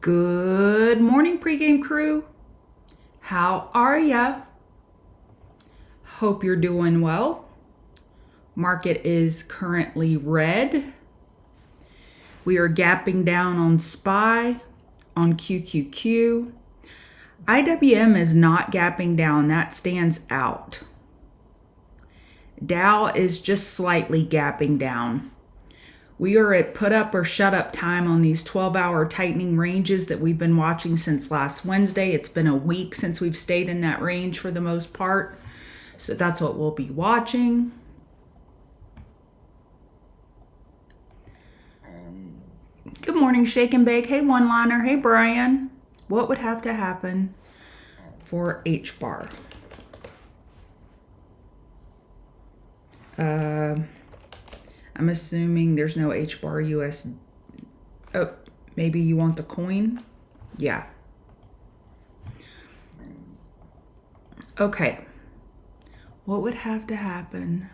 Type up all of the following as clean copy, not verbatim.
Good morning, pregame crew. How are ya? Hope you're doing well. Market is currently red. We are gapping down on SPY, on QQQ. IWM is not gapping down. That stands out. Dow is just slightly gapping down. We are at put up or shut up time on these 12-hour tightening ranges that we've been watching since last Wednesday. It's been a week since we've stayed in that range for the most part. So that's what we'll be watching. Good morning, Shake and Bake. Hey, One-Liner. Hey, Brian. What would have to happen for HBAR? I'm assuming there's no HBAR US. Oh, maybe you want the coin? Yeah. Okay. What would have to happen?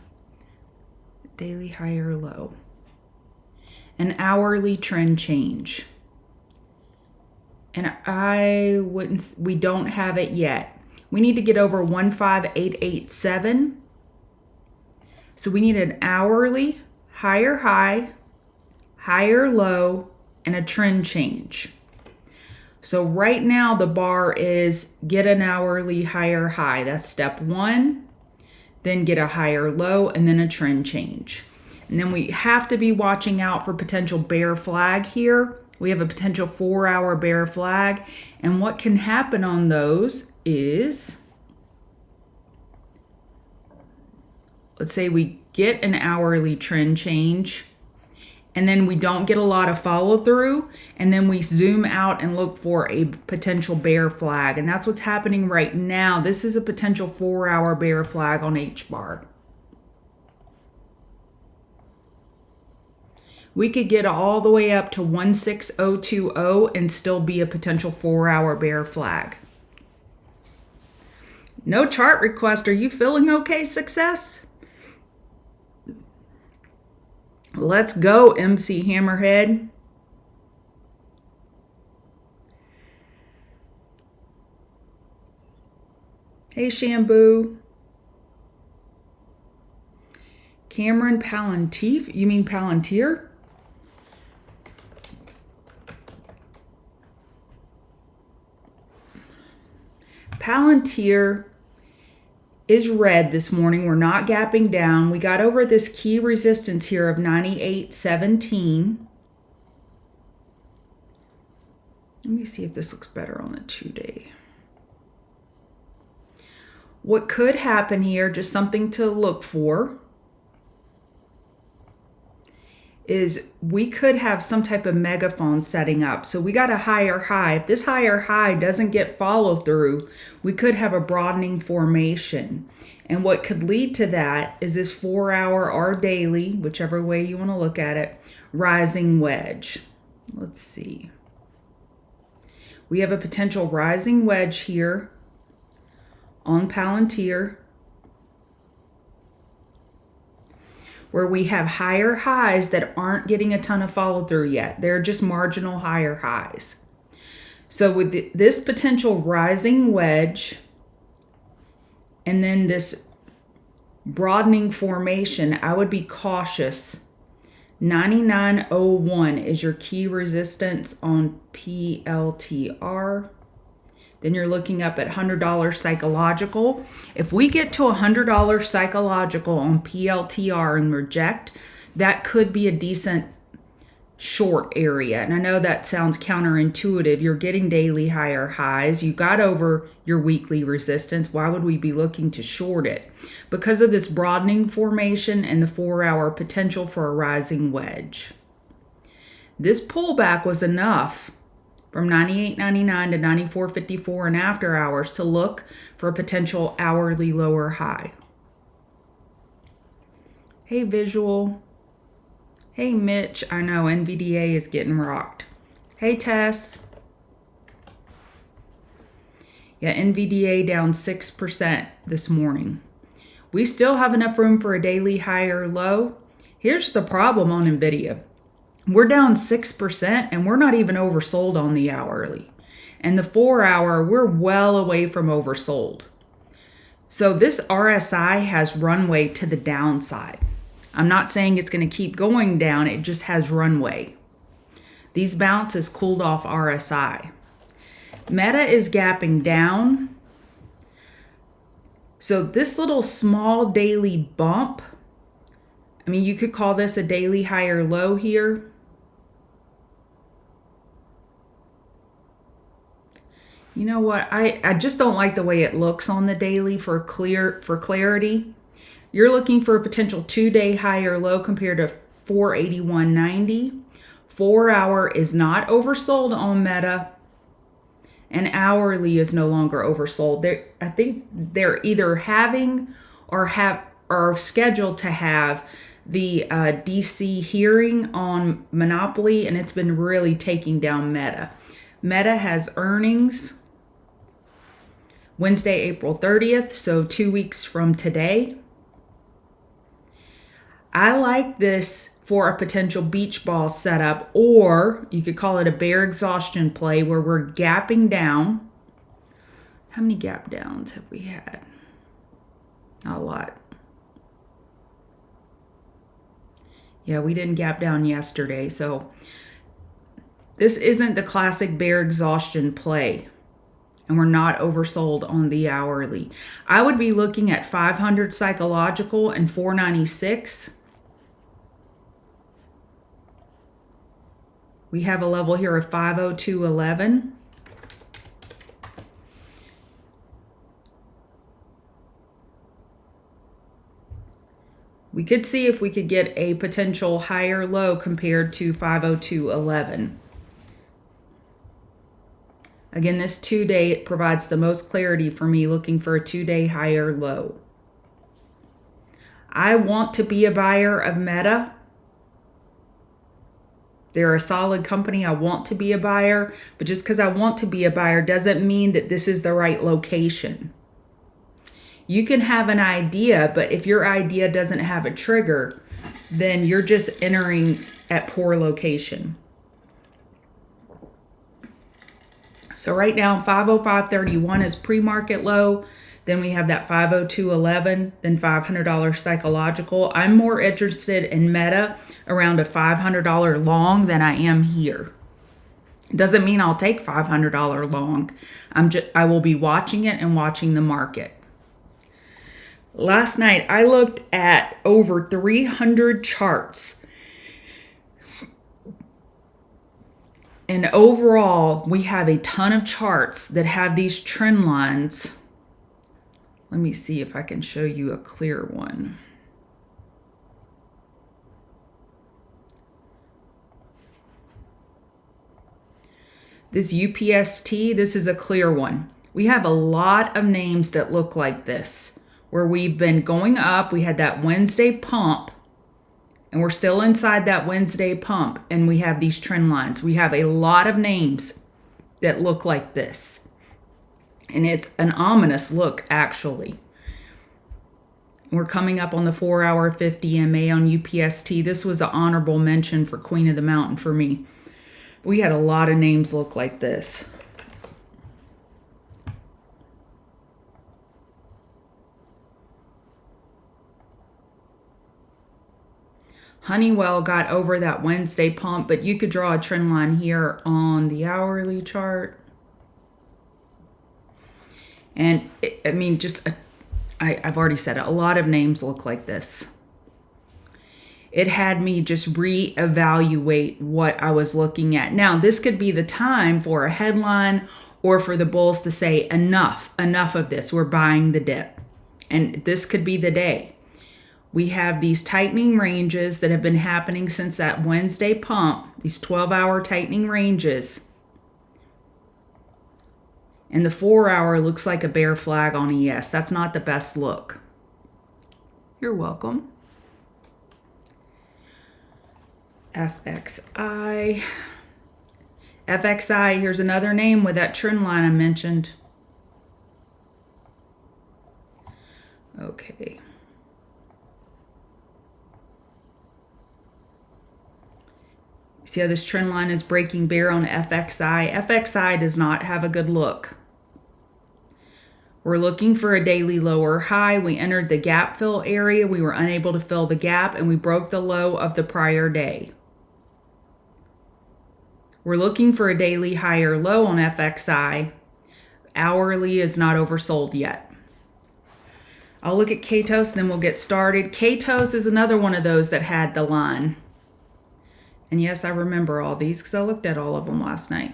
Daily high or low? An hourly trend change. And we don't have it yet. We need to get over 15887. So we need an hourly higher high, higher low, and a trend change. So right now the bar is get an hourly higher high. That's step one. Then get a higher low and then a trend change. And then we have to be watching out for potential bear flag here. We have a potential 4-hour bear flag. And what can happen on those is, let's say we get an hourly trend change and then we don't get a lot of follow through, and then we zoom out and look for a potential bear flag. And that's what's happening right now. This is a potential 4-hour bear flag on HBAR. We could get all the way up to 16020 and still be a potential 4-hour bear flag. No chart request. Are you feeling okay, success? Let's go, MC Hammerhead. Hey, Shambu. Cameron Palantir? You mean Palantir? Palantir is red this morning. We're not gapping down. We got over this key resistance here of 98.17. Let me see if this looks better on the 2-day. What could happen here, just something to look for, is we could have some type of megaphone setting up. So we got a higher high. If this higher high doesn't get follow through, we could have a broadening formation. And what could lead to that is this 4-hour or daily, whichever way you want to look at it, rising wedge. Let's see. We have a potential rising wedge here on Palantir, where we have higher highs that aren't getting a ton of follow through yet. They're just marginal higher highs. So with this potential rising wedge and then this broadening formation, I would be cautious. 99.01 is your key resistance on PLTR. Then you're looking up at $100 psychological. If we get to $100 psychological on PLTR and reject, that could be a decent short area. And I know that sounds counterintuitive. You're getting daily higher highs. You got over your weekly resistance. Why would we be looking to short it? Because of this broadening formation and the 4-hour potential for a rising wedge. This pullback was enough from 98.99 to 94.54 and after hours to look for a potential hourly lower high. Hey, Visual. Hey, Mitch. I know NVDA is getting rocked. Hey, Tess. Yeah, NVDA down 6% this morning. We still have enough room for a daily high or low. Here's the problem on Nvidia. We're down 6% and we're not even oversold on the hourly. And the 4-hour, we're well away from oversold. So this RSI has runway to the downside. I'm not saying it's going to keep going down, it just has runway. These bounces cooled off RSI. Meta is gapping down. So this little small daily bump, I mean, you could call this a daily higher low here. You know what? I just don't like the way it looks on the daily for clarity. You're looking for a potential 2-day higher low compared to 481.90. 4-hour is not oversold on Meta, and hourly is no longer oversold. I think they're either having or are scheduled to have the DC hearing on Monopoly, and it's been really taking down Meta. Meta has earnings Wednesday, April 30th, so 2 weeks from today. I like this for a potential beach ball setup, or you could call it a bear exhaustion play where we're gapping down. How many gap downs have we had? Not a lot. Yeah, we didn't gap down yesterday, so this isn't the classic bear exhaustion play. And we're not oversold on the hourly. I would be looking at 500 psychological and 496. We have a level here of 502.11. We could see if we could get a potential higher low compared to 502.11. Again, this 2-day provides the most clarity for me looking for a 2-day higher low. I want to be a buyer of Meta. They're a solid company. I want to be a buyer, but just because I want to be a buyer doesn't mean that this is the right location. You can have an idea, but if your idea doesn't have a trigger, then you're just entering at poor location. So right now, 505.31 is pre-market low. Then we have that 502.11, then $500 psychological. I'm more interested in Meta around a $500 long than I am here. Doesn't mean I'll take $500 long. I will be watching it and watching the market. Last night, I looked at over 300 charts. And overall, we have a ton of charts that have these trend lines. Let me see if I can show you a clear one. This UPST, this is a clear one. We have a lot of names that look like this, where we've been going up. We had that Wednesday pump, and we're still inside that Wednesday pump, and we have these trend lines. We have a lot of names that look like this. And it's an ominous look, actually. We're coming up on the 4-hour 50 MA on UPST. This was an honorable mention for Queen of the Mountain for me. We had a lot of names look like this. Honeywell got over that Wednesday pump, but you could draw a trend line here on the hourly chart. And I've already said it, a lot of names look like this. It had me just reevaluate what I was looking at. Now, this could be the time for a headline or for the bulls to say, enough of this, we're buying the dip. And this could be the day. We have these tightening ranges that have been happening since that Wednesday pump, these 12-hour tightening ranges. And the 4-hour looks like a bear flag on ES. That's not the best look. You're welcome. FXI. FXI, here's another name with that trend line I mentioned. Okay. See how this trend line is breaking bear on FXI? FXI does not have a good look. We're looking for a daily lower high. We entered the gap fill area. We were unable to fill the gap, and we broke the low of the prior day. We're looking for a daily higher low on FXI. Hourly is not oversold yet. I'll look at KTOS, then we'll get started. KTOS is another one of those that had the line. And yes, I remember all these because I looked at all of them last night.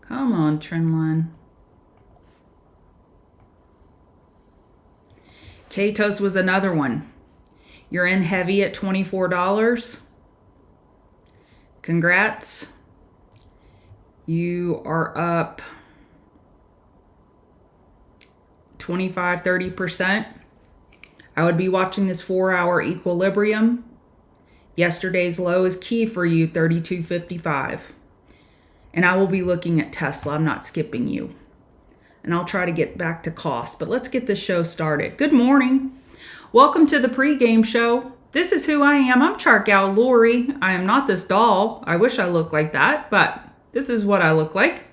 Come on, trend line. KTOS was another one. You're in heavy at $24. Congrats. You are up 25-30%. I would be watching this 4-hour equilibrium. Yesterday's low is key for you, 32.55. And I will be looking at Tesla. I'm not skipping you. And I'll try to get back to cost. But let's get this show started. Good morning. Welcome to the pregame show. This is who I am. I'm Chart Gal Lori. I am not this doll. I wish I looked like that, but this is what I look like.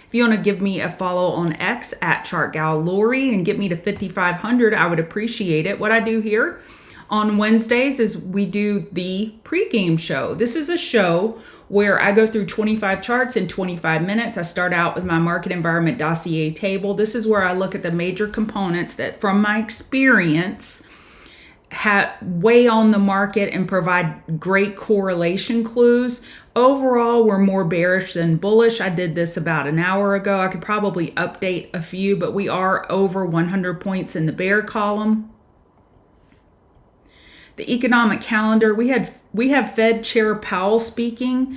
If you want to give me a follow on X at Chart Gal Lori and get me to 5,500, I would appreciate it. What I do here on Wednesdays is we do the pregame show. This is a show where I go through 25 charts in 25 minutes. I start out with my market environment dossier table. This is where I look at the major components that, from my experience, weigh on the market and provide great correlation clues. Overall, we're more bearish than bullish. I did this about an hour ago. I could probably update a few, but we are over 100 points in the bear column. The economic calendar, we have Fed Chair Powell speaking.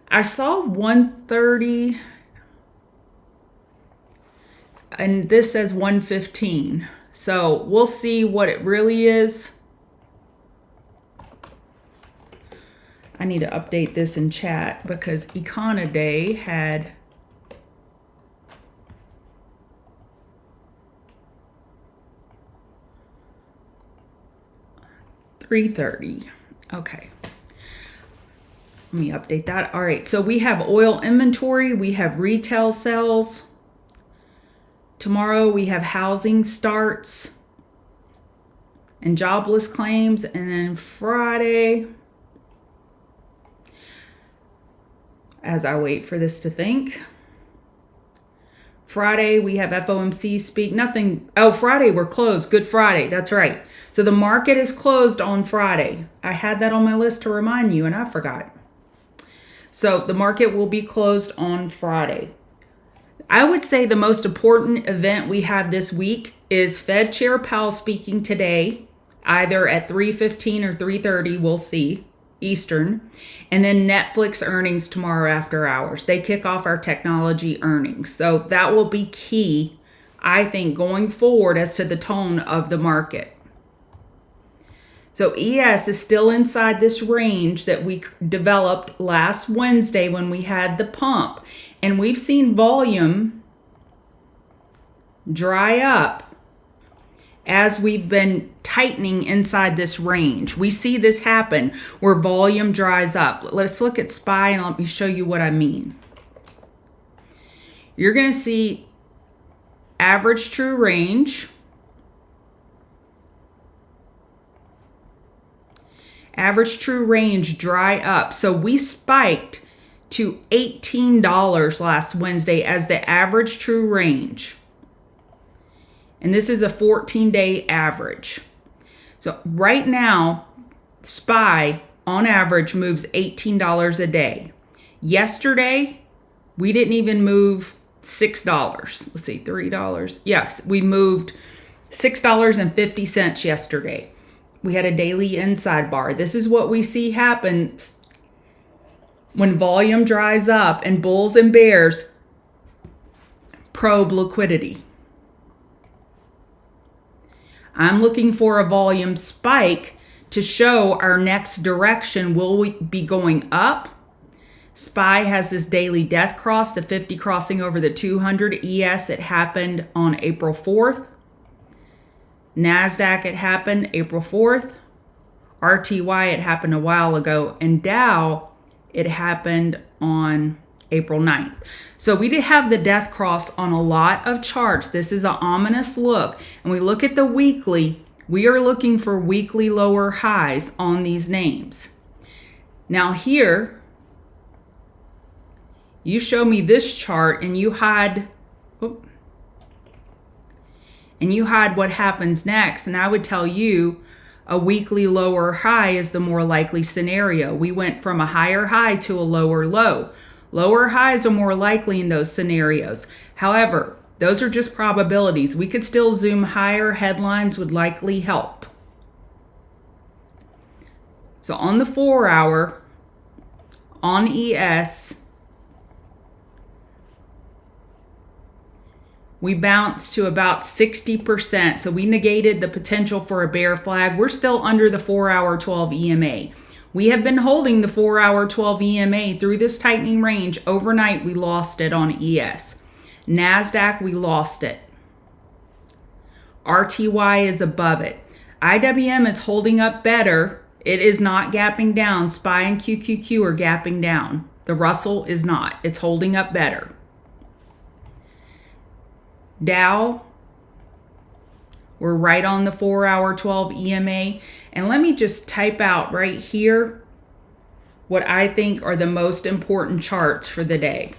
I saw 1:30 and this says 1:15. So we'll see what it really is. I need to update this in chat because Econa Day had $3.30. Okay. Let me update that. All right. So we have oil inventory. We have retail sales. Tomorrow we have housing starts and jobless claims. And then Friday, as I wait for this to think, Friday, we have FOMC speak. Nothing. Oh, Friday, we're closed. Good Friday. That's right. So the market is closed on Friday. I had that on my list to remind you, and I forgot. So the market will be closed on Friday. I would say the most important event we have this week is Fed Chair Powell speaking today, either at 3:15 or 3:30. We'll see. Eastern, and then Netflix earnings tomorrow after hours. They kick off our technology earnings. So that will be key, I think, going forward as to the tone of the market. So ES is still inside this range that we developed last Wednesday when we had the pump. And we've seen volume dry up as we've been tightening inside this range. We see this happen where volume dries up. Let's look at SPY and let me show you what I mean. You're going to see average true range, dry up. So we spiked to $18 last Wednesday as the average true range. And this is a 14-day average. So right now, SPY on average moves $18 a day. Yesterday, we didn't even move $6. Let's see, $3. Yes, we moved $6.50 yesterday. We had a daily inside bar. This is what we see happen when volume dries up and bulls and bears probe liquidity. I'm looking for a volume spike to show our next direction. Will we be going up? SPY has this daily death cross, the 50 crossing over the 200. ES, it happened on April 4th. NASDAQ, it happened April 4th. RTY, it happened a while ago. And Dow, it happened on April 9th. So we did have the death cross on a lot of charts. This is an ominous look. And we look at the weekly. We are looking for weekly lower highs on these names. Now here, you show me this chart and you hide what happens next. And I would tell you a weekly lower high is the more likely scenario. We went from a higher high to a lower low. Lower highs are more likely in those scenarios. However, those are just probabilities. We could still zoom higher. Headlines would likely help. So on the 4 hour, on ES, we bounced to about 60%. So we negated the potential for a bear flag. We're still under the 4 hour 12 EMA. We have been holding the 4 hour 12 EMA through this tightening range. Overnight, we lost it on ES. NASDAQ, we lost it. RTY is above it. IWM is holding up better. It is not gapping down. SPY and QQQ are gapping down. The Russell is not. It's holding up better. Dow, we're right on the 4 hour 12 EMA. And let me just type out right here what I think are the most important charts for the day.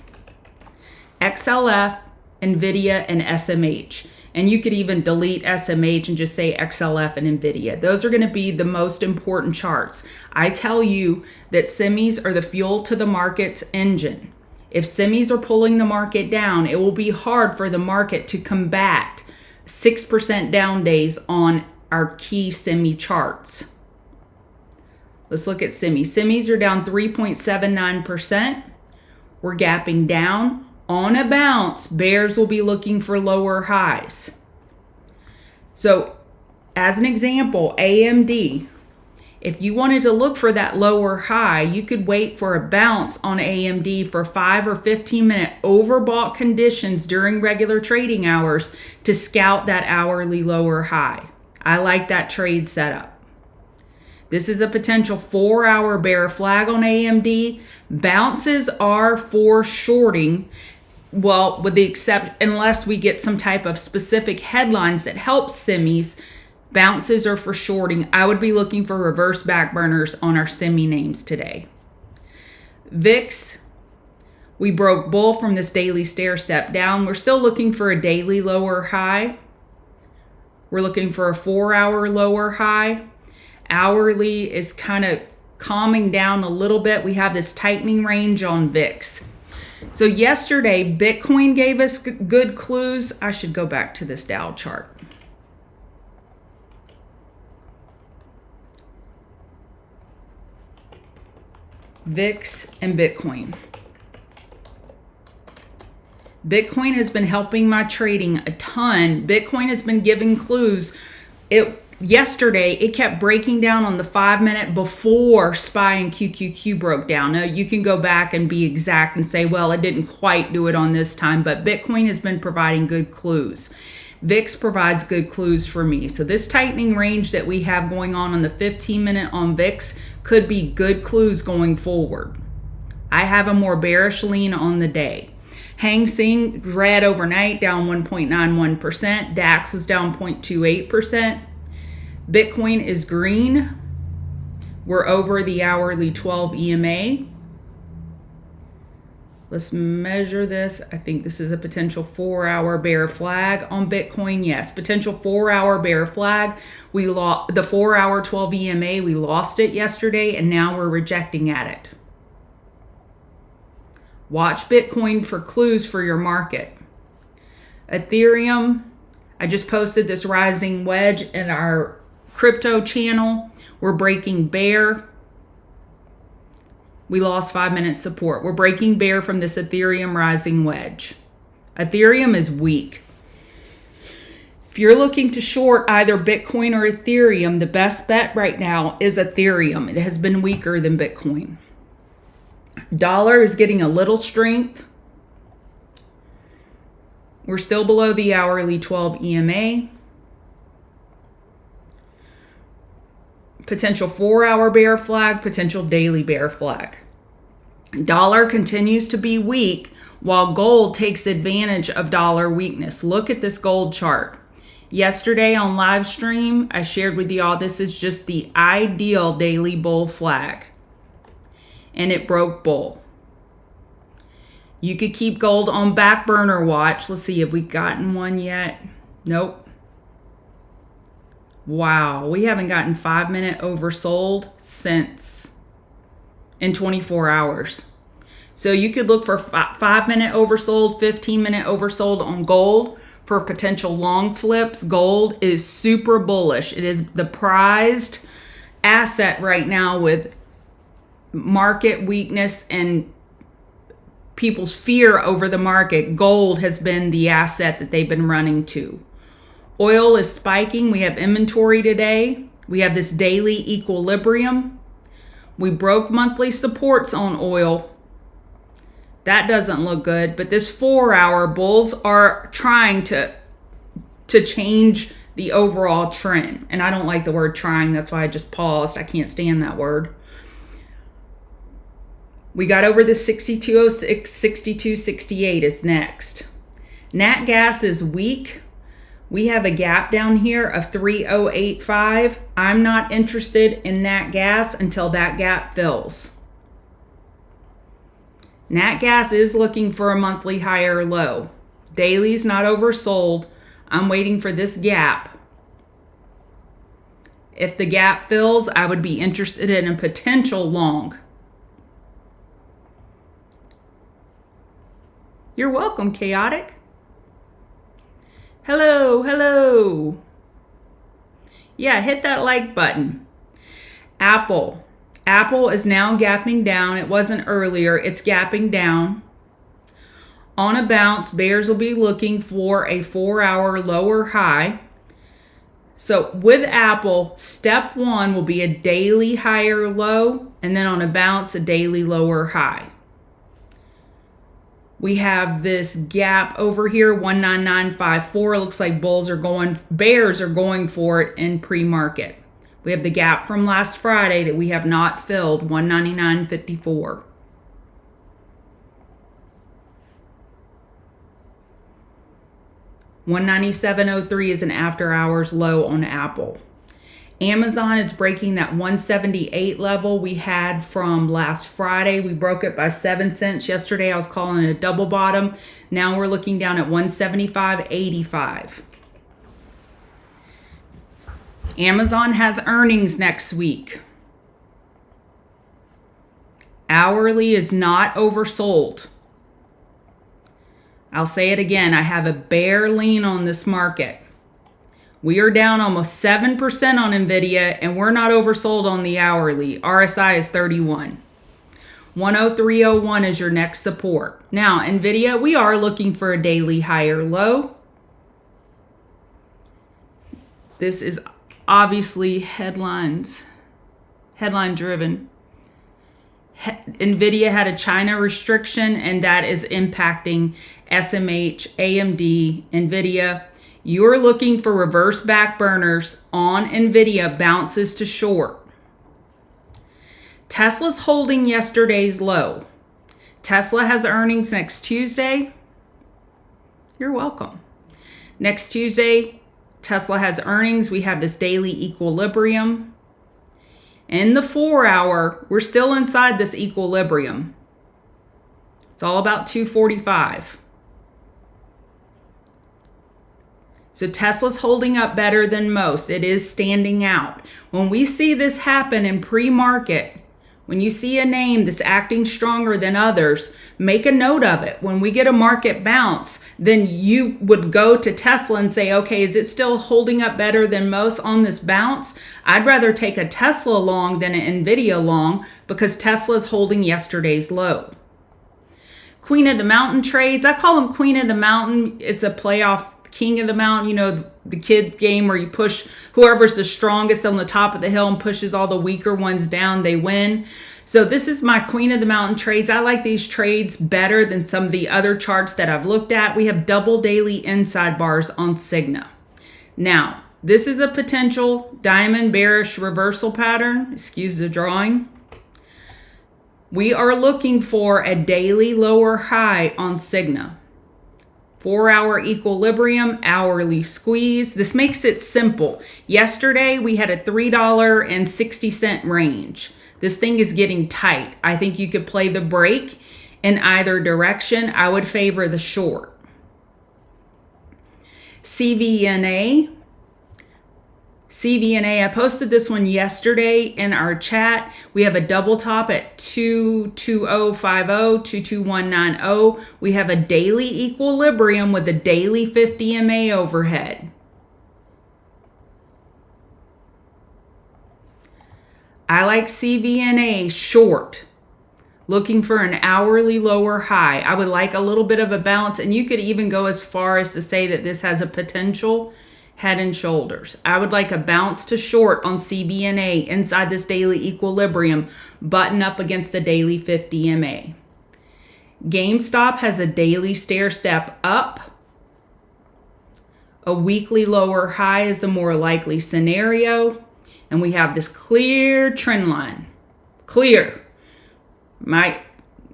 XLF, Nvidia, and SMH. And you could even delete SMH and just say XLF and Nvidia. Those are going to be the most important charts. I tell you that semis are the fuel to the market's engine. If semis are pulling the market down, it will be hard for the market to combat 6% down days on our key semi charts. Let's look at semis. Semis are down 3.79%. We're gapping down. On a bounce, bears will be looking for lower highs. So, as an example, AMD, if you wanted to look for that lower high, you could wait for a bounce on AMD for 5 or 15 minute overbought conditions during regular trading hours to scout that hourly lower high. I like that trade setup. This is a potential 4 hour bear flag on AMD. Bounces are for shorting. Well, with the exception, unless we get some type of specific headlines that help semis, bounces are for shorting. I would be looking for reverse back burners on our semi names today. VIX, we broke bull from this daily stair step down. We're still looking for a daily lower high. We're looking for a 4 hour lower high. Hourly is kind of calming down a little bit. We have this tightening range on VIX. So yesterday, Bitcoin gave us good clues. I should go back to this Dow chart. VIX and Bitcoin. Bitcoin has been helping my trading a ton. Bitcoin has been giving clues. Yesterday, it kept breaking down on the 5 minute before SPY and QQQ broke down. Now, you can go back and be exact and say, well, it didn't quite do it on this time, but Bitcoin has been providing good clues. VIX provides good clues for me. So this tightening range that we have going on the 15 minute on VIX could be good clues going forward. I have a more bearish lean on the day. Hang Seng red overnight, down 1.91%. DAX was down 0.28%. Bitcoin is green. We're over the hourly 12 EMA. Let's measure this. I think this is a potential 4 hour bear flag on Bitcoin. Yes, potential 4 hour bear flag. We lost the 4 hour 12 EMA. We lost it yesterday and now we're rejecting at it. Watch Bitcoin for clues for your market. Ethereum, I just posted this rising wedge in our crypto channel. We're breaking bear. We lost 5 minute support. We're breaking bear from this Ethereum rising wedge. Ethereum is weak. If you're looking to short either Bitcoin or Ethereum, the best bet right now is Ethereum. It has been weaker than Bitcoin. Dollar is getting a little strength. We're still below the hourly 12 EMA. potential 4-hour bear flag, potential daily bear flag. Dollar continues to be weak while gold takes advantage of dollar weakness. Look at this gold chart. Yesterday on live stream, I shared with y'all this is just the ideal daily bull flag. And it broke bull. You could keep gold on back burner watch. Let's see, have we gotten one yet? Nope. Wow, we haven't gotten 5-minute oversold since in 24 hours. So you could look for 5-minute oversold, 15-minute oversold on gold for potential long flips. Gold is super bullish. It is the prized asset right now with market weakness and people's fear over the market. Gold has been the asset that they've been running to. Oil is spiking. We have inventory today. We have this daily equilibrium. We broke monthly supports on oil. That doesn't look good, but this 4-hour bulls are trying to change the overall trend. And I don't like the word trying. That's why I just paused. I can't stand that word. We got over the 6206, 6268 is next. Nat gas is weak. We have a gap down here of 3085. I'm not interested in nat gas until that gap fills. Nat gas is looking for a monthly higher low. Daily's not oversold. I'm waiting for this gap. If the gap fills, I would be interested in a potential long. You're welcome, Chaotic. Hello, hello. Yeah, hit that like button. Apple. Apple is now gapping down. It wasn't earlier. It's gapping down. On a bounce, bears will be looking for a 4-hour lower high. So with Apple, step 1 will be a daily higher low, and then on a bounce, a daily lower high. We have this gap over here, 19954. Looks like bears are going for it in pre-market. We have the gap from last Friday that we have not filled, 199.54. $197.03 is an after hours low on Apple. Amazon is breaking that 178 level we had from last Friday. We broke it by 7 cents yesterday. I was calling it a double bottom. Now we're looking down at 175.85. Amazon has earnings next week. Hourly is not oversold. I'll say it again. I have a bear lean on this market. We are down almost 7% on Nvidia, and we're not oversold on the hourly. RSI is 31. 103.01 is your next support. Now, Nvidia, we are looking for a daily higher low. This is obviously headline driven. Nvidia had a China restriction, and that is impacting SMH, AMD, Nvidia. You're looking for reverse back burners on Nvidia, bounces to short. Tesla's holding yesterday's low. Tesla has earnings next Tuesday. You're welcome. Next Tuesday, Tesla has earnings. We have this daily equilibrium. In the 4-hour, we're still inside this equilibrium. It's all about 245. So Tesla's holding up better than most. It is standing out. When we see this happen in pre-market, when you see a name that's acting stronger than others, make a note of it. When we get a market bounce, then you would go to Tesla and say, okay, is it still holding up better than most on this bounce? I'd rather take a Tesla long than an Nvidia long because Tesla is holding yesterday's low. Queen of the Mountain trades. I call them Queen of the Mountain. It's a playoff King of the Mountain, you know, the kids game where you push whoever's the strongest on the top of the hill and pushes all the weaker ones down, they win. So this is my Queen of the Mountain trades. I like these trades better than some of the other charts that I've looked at. We have double daily inside bars on Cigna. Now, This is a potential diamond bearish reversal pattern. Excuse the drawing. We are looking for a daily lower high on Cigna. 4-hour equilibrium, hourly squeeze. This makes it simple. Yesterday, we had a $3.60 range. This thing is getting tight. I think you could play the break in either direction. I would favor the short. CVNA. I posted this one yesterday in our chat. We have a double top at 22050, 22190. We have a daily equilibrium with a daily 50 MA overhead. I like CVNA short, looking for an hourly lower high. I would like a little bit of a balance, and you could even go as far as to say that this has a potential head and shoulders. I would like a bounce to short on CVNA inside this daily equilibrium, button up against the daily 50 MA. GameStop has a daily stair step up. A weekly lower high is the more likely scenario. And we have this clear trend line. Clear. My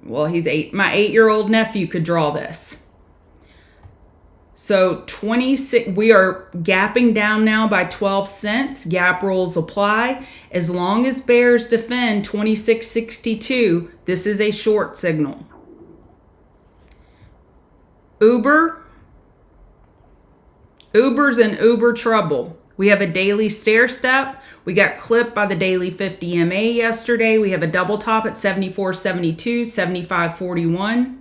8-year-old nephew could draw this. So 26, we are gapping down now by 12 cents. Gap rules apply. As long as bears defend 26.62, this is a short signal. Uber's in Uber trouble. We have a daily stair step. We got clipped by the daily 50 MA yesterday. We have a double top at 74.72, 75.41.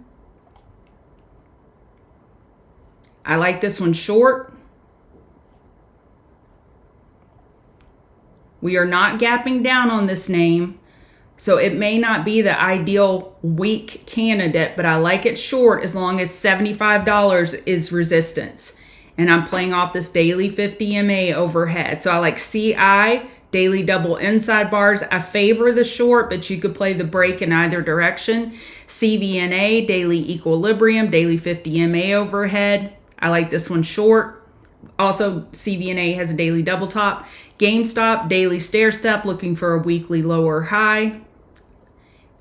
I like this one short. We are not gapping down on this name, so it may not be the ideal weak candidate, but I like it short as long as $75 is resistance. And I'm playing off this daily 50 MA overhead. So I like CI, daily double inside bars. I favor the short, but you could play the break in either direction. CVNA, daily equilibrium, daily 50 MA overhead. I like this one short. Also, CVNA has a daily double top. GameStop, daily stair step, looking for a weekly lower high.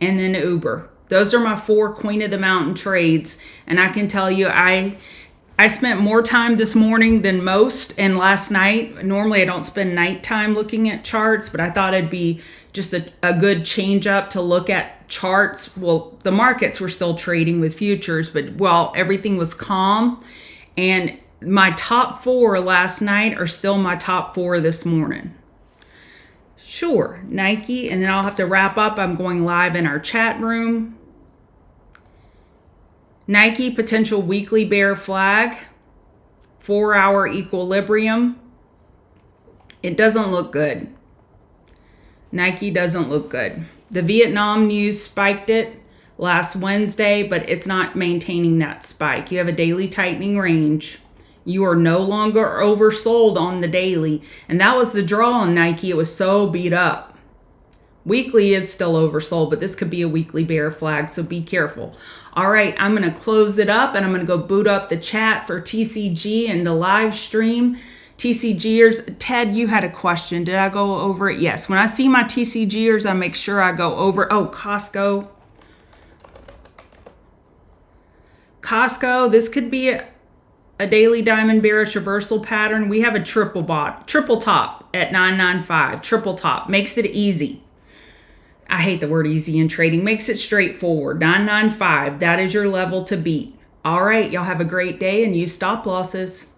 And then Uber. Those are my 4 Queen of the Mountain trades. And I can tell you, I spent more time this morning than most and last night. Normally I don't spend nighttime looking at charts, but I thought it'd be just a good change up to look at charts. Well, the markets were still trading with futures, but everything was calm. And my top 4 last night are still my top 4 this morning. Sure, Nike, and then I'll have to wrap up. I'm going live in our chat room. Nike, potential weekly bear flag, 4-hour equilibrium. It doesn't look good. Nike doesn't look good. The Vietnam news spiked it last Wednesday, but it's not maintaining that spike. You have a daily tightening range. You are no longer oversold on the daily. And that was the draw on Nike. It was so beat up. Weekly is still oversold, but this could be a weekly bear flag, so be careful. All right, I'm going to close it up, and I'm going to go boot up the chat for TCG and the live stream. TCGers, Ted, you had a question. Did I go over it? Yes. When I see my TCGers, I make sure I go over. Oh, Costco. This could be a daily diamond bearish reversal pattern. We have a triple top at 995. Triple top makes it easy. I hate the word easy in trading. Makes it straightforward. 995. That is your level to beat. All right. Y'all have a great day and use stop losses.